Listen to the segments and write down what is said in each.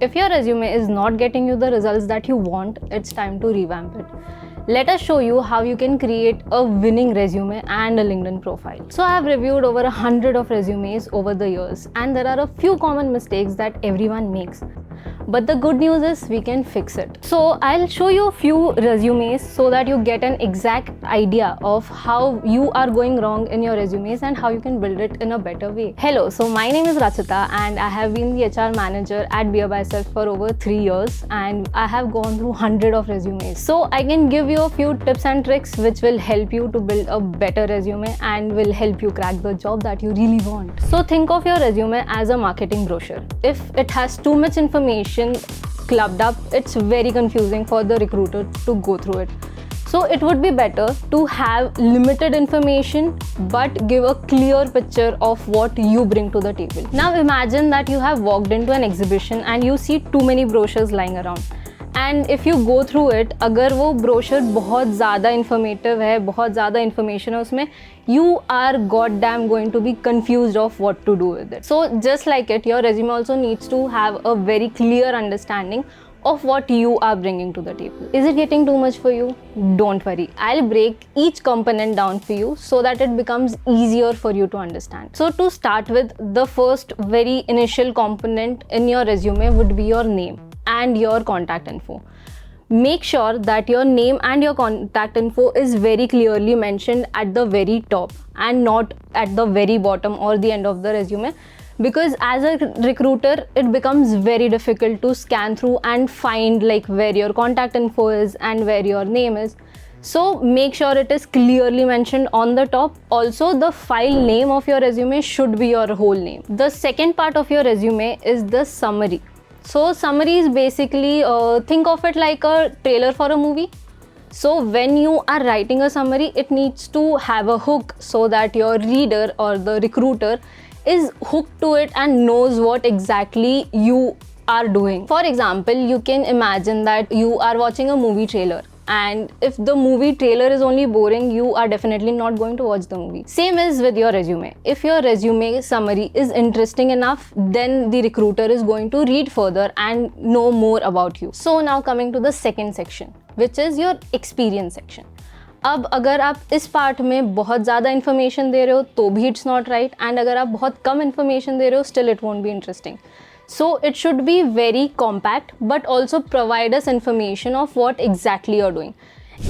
If your resume is not getting you the results that you want, it's time to revamp it. Let us show you how you can create a winning resume and a LinkedIn profile. So I have reviewed over 100 of resumes over the years, and there are a few common mistakes that everyone makes. But the good news is we can fix it. So I'll show you a few resumes so that you get an exact idea of how you are going wrong in your resumes and how you can build it in a better way. Hello, so my name is Rachita and I have been the HR manager at BeerBiceps for over 3 years, and I have gone through 100 of resumes. So I can give you a few tips and tricks which will help you to build a better resume and will help you crack the job that you really want. So think of your resume as a marketing brochure. If it has too much information clubbed up, it's very confusing for the recruiter to go through it. So it would be better to have limited information but give a clear picture of what you bring to the table. Now imagine that you have walked into an exhibition and you see too many brochures lying around. And if you go through it, अगर वो brochure बहुत ज़्यादा informative है, बहुत ज़्यादा information है उसमें, you are goddamn going to be confused of what to do with it. So just like it, your resume also needs to have a very clear understanding of what you are bringing to the table. Is it getting too much for you? Don't worry. I'll break each component down for you so that it becomes easier for you to understand. So to start with, the first very initial component in your resume would be your name and your contact info. Make sure that your name and your contact info is very clearly mentioned at the very top and not at the very bottom or the end of the resume, because as a recruiter it becomes very difficult to scan through and find like where your contact info is and where your name is. So make sure it is clearly mentioned on the top. Also, the file name of your resume should be your whole name. The second part of your resume is the summary. So summary is basically, think of it like a trailer for a movie. So when you are writing a summary, it needs to have a hook so that your reader or the recruiter is hooked to it and knows what exactly you are doing. For example, you can imagine that you are watching a movie trailer, and if the movie trailer is only boring, you are definitely not going to watch the movie. Same is with your resume. If your resume summary is interesting enough, then the recruiter is going to read further and know more about you. So now coming to the second section, which is your experience section. अब अगर आप इस part में बहुत ज़्यादा information दे रहे हो तो भी इट्स नॉट राइट, एंड अगर आप बहुत कम इन्फॉर्मेशन दे रहे हो still it won't be interesting. So it should be very compact but also provide us information of what exactly you're doing.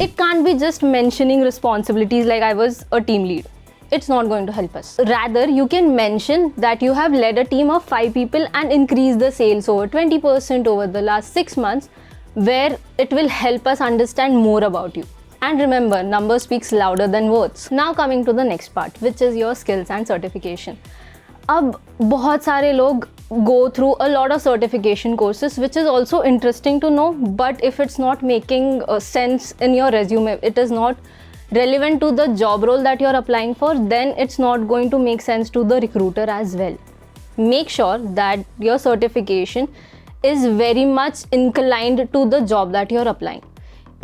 It can't be just mentioning responsibilities like I was a team lead. It's not going to help us. Rather, you can mention that you have led a team of 5 people and increased the sales over 20% over the last 6 months, where it will help us understand more about you. And remember, number speaks louder than words. Now coming to the next part, which is your skills and certification. अब बहुत सारे लोग go through a lot of certification courses, which is also interesting to know, but if it's not making sense in your resume, it is not relevant to the job role that you're applying for, then it's not going to make sense to the recruiter as well. Make sure that your certification is very much inclined to the job that you're applying.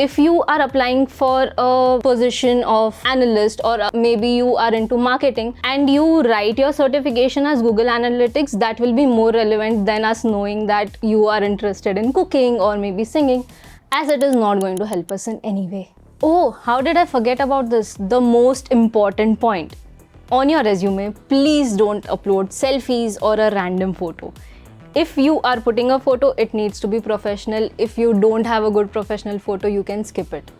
If you are applying for a position of analyst, or maybe you are into marketing and you write your certification as Google Analytics, that will be more relevant than us knowing that you are interested in cooking or maybe singing, as it is not going to help us in any way. Oh, how did I forget about this? The most important point. On your resume, please don't upload selfies or a random photo. If you are putting a photo, it needs to be professional. If you don't have a good professional photo, you can skip it.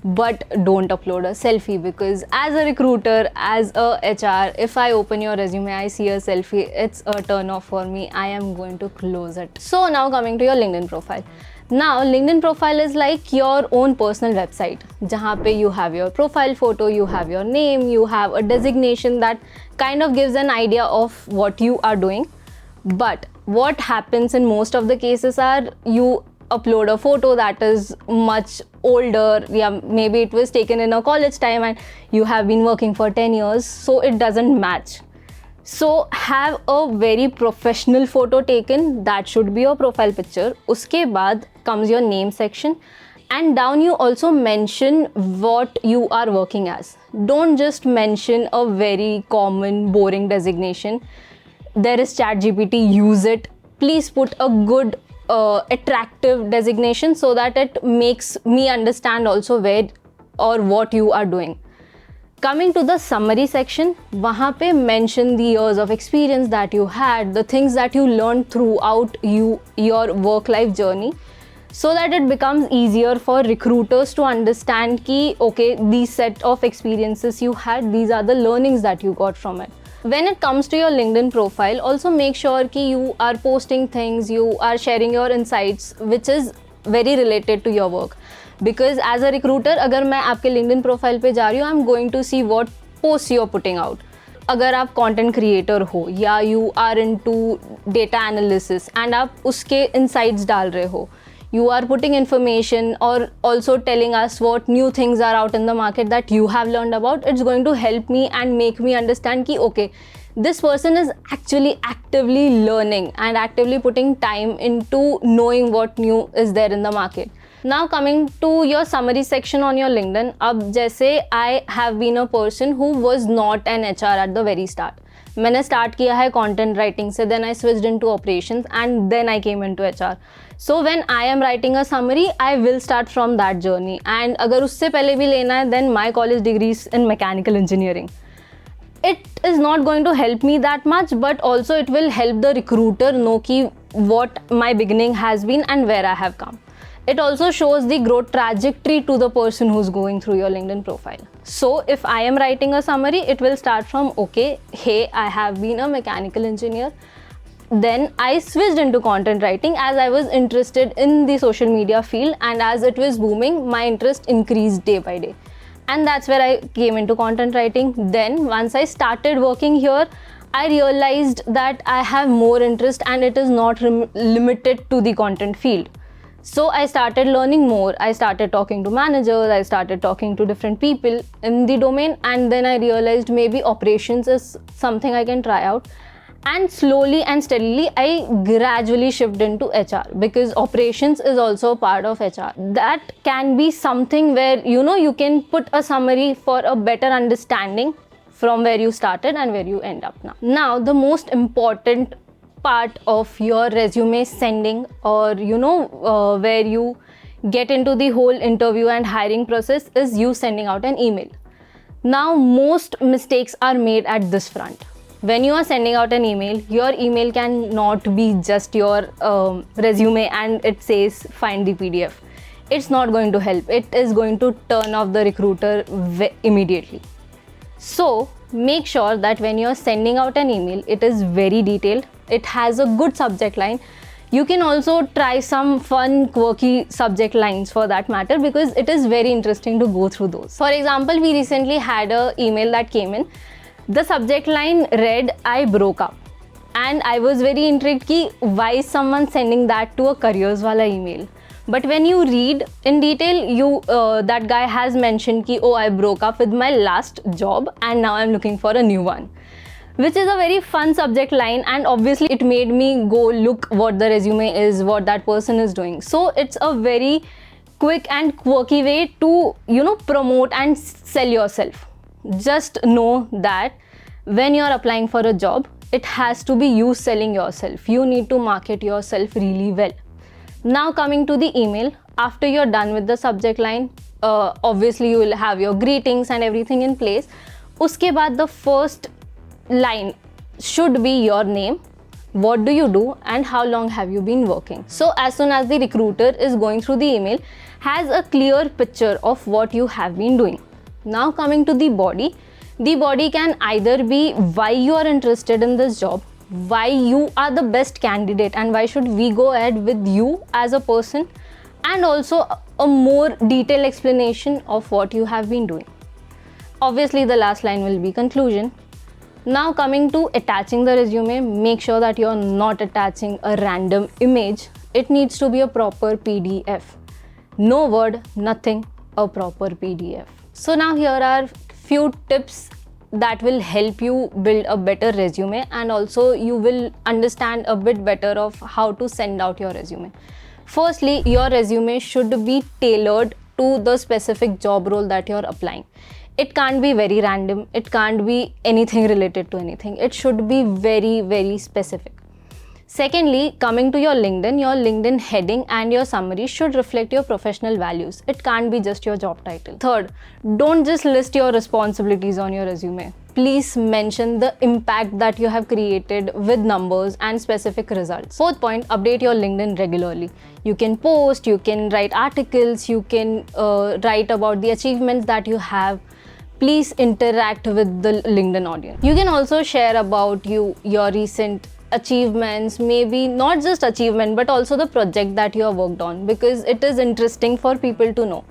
But don't upload a selfie, because as a recruiter, as a HR, if I open your resume, I see a selfie, it's a turn off for me. I am going to close it. So now coming to your LinkedIn profile. Now LinkedIn profile is like your own personal website, जहाँ पे you have your profile photo, you have your name, you have a designation that kind of gives an idea of what you are doing. But what happens in most of the cases are you upload a photo that is much older, yeah, maybe it was taken in a college time and you have been working for 10 years, so it doesn't match. So have a very professional photo taken, that should be your profile picture. Uske baad comes your name section, and down you also mention what you are working as. Don't just mention a very common boring designation. There is ChatGPT, use it. Please put a good attractive designation so that it makes me understand also where or what you are doing. Coming to the summary section, वहाँ पे mention the years of experience that you had, the things that you learned throughout your work life journey, so that it becomes easier for recruiters to understand कि okay, these set of experiences you had, these are the learnings that you got from it. When it comes to your LinkedIn profile, also make sure कि you are posting things, you are sharing your insights which is very related to your work. Because as a recruiter, अगर मैं आपके LinkedIn profile पे जा रही हूँ, I'm going to see what posts you're putting out. अगर आप content creator हो या you are into data analysis and आप उसके insights डाल रहे हो, you are putting information or also telling us what new things are out in the market that you have learned about, it's going to help me and make me understand कि okay, this person is actually actively learning and actively putting time into knowing what new is there in the market. Now coming to your summary section on your LinkedIn, अब जैसे I have been a person who was not an HR at the very start. मैंने start किया है content writing से, then I switched into operations and then I came into HR. So when I am writing a summary, I will start from that journey. And अगर उससे पहले भी लेना है, then my college degree is in mechanical engineering. It is not going to help me that much, but also it will help the recruiter know कि what my beginning has been and where I have come. It also shows the growth trajectory to the person who's going through your LinkedIn profile. So if I am writing a summary, it will start from, okay, hey, I have been a mechanical engineer. Then I switched into content writing as I was interested in the social media field, and as it was booming, my interest increased day by day. And that's where I came into content writing. Then once I started working here, I realized that I have more interest and it is not limited to the content field. So I started learning more. I started talking to managers, I started talking to different people in the domain, and then I realized maybe operations is something I can try out. And slowly and steadily, I gradually shift into HR because operations is also a part of HR. That can be something where, you can put a summary for a better understanding from where you started and where you end up now. Now, the most important part of your resume sending or where you get into the whole interview and hiring process is you sending out an email. Now most mistakes are made at this front. When you are sending out an email, your email cannot be just your resume and it says find the PDF. It's not going to help. It is going to turn off the recruiter immediately. So make sure that when you're sending out an email, it is very detailed. It has a good subject line. You can also try some fun, quirky subject lines for that matter because it is very interesting to go through those. For example, we recently had an email that came in. The subject line read, I broke up. And I was very intrigued ki why is someone sending that to a careers wala email. But when you read in detail, that guy has mentioned ki, oh, I broke up with my last job and now I'm looking for a new one. Which is a very fun subject line, and obviously it made me go look what the resume is, what that person is doing. So it's a very quick and quirky way to, promote and sell yourself. Just know that when you're applying for a job, it has to be you selling yourself. You need to market yourself really well. Now coming to the email, after you're done with the subject line, obviously you will have your greetings and everything in place. Uske baad the first line should be your name, what do you do, and how long have you been working. So as soon as the recruiter is going through the email, has a clear picture of what you have been doing. Now coming to the body can either be why you are interested in this job, why you are the best candidate and why should we go ahead with you as a person, and also a more detailed explanation of what you have been doing. Obviously the last line will be conclusion. Now coming to attaching the resume, make sure that you're not attaching a random image. It needs to be a proper PDF. No Word, nothing, a proper PDF. So now here are few tips that will help you build a better resume, and also you will understand a bit better of how to send out your resume. Firstly, your resume should be tailored to the specific job role that you're applying. It can't be very random. It can't be anything related to anything. It should be very, very specific. Secondly, coming to your LinkedIn heading and your summary should reflect your professional values. It can't be just your job title. Third, don't just list your responsibilities on your resume. Please mention the impact that you have created with numbers and specific results. Fourth point, update your LinkedIn regularly. You can post, you can write articles, you can write about the achievements that you have. Please interact with the LinkedIn audience. You can also share about your recent achievements, maybe not just achievement but also the project that you have worked on, because it is interesting for people to know.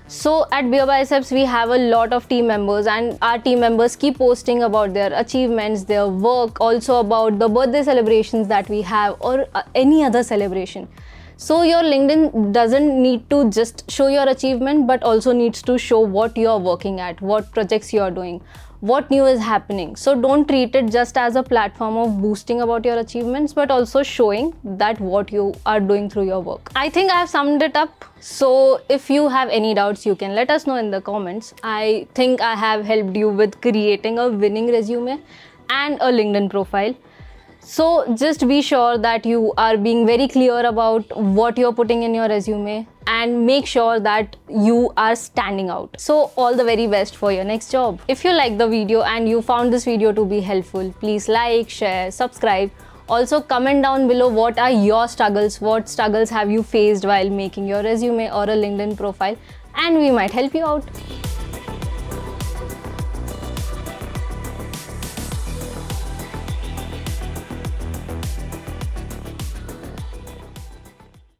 So at BeerBiceps we have a lot of team members, and our team members keep posting about their achievements, their work, also about the birthday celebrations that we have or any other celebration. So your LinkedIn doesn't need to just show your achievement but also needs to show what you are working at, what projects you are doing, what new is happening. So don't treat it just as a platform of boosting about your achievements but also showing that what you are doing through your work. I think I have summed it up. So if you have any doubts, you can let us know in the comments. I think I have helped you with creating a winning resume and a LinkedIn profile. So just be sure that you are being very clear about what you're putting in your resume and make sure that you are standing out. So all the very best for your next job. If you like the video and you found this video to be helpful, please like, share, subscribe. Also comment down below what are your struggles, what struggles have you faced while making your resume or a LinkedIn profile, and we might help you out.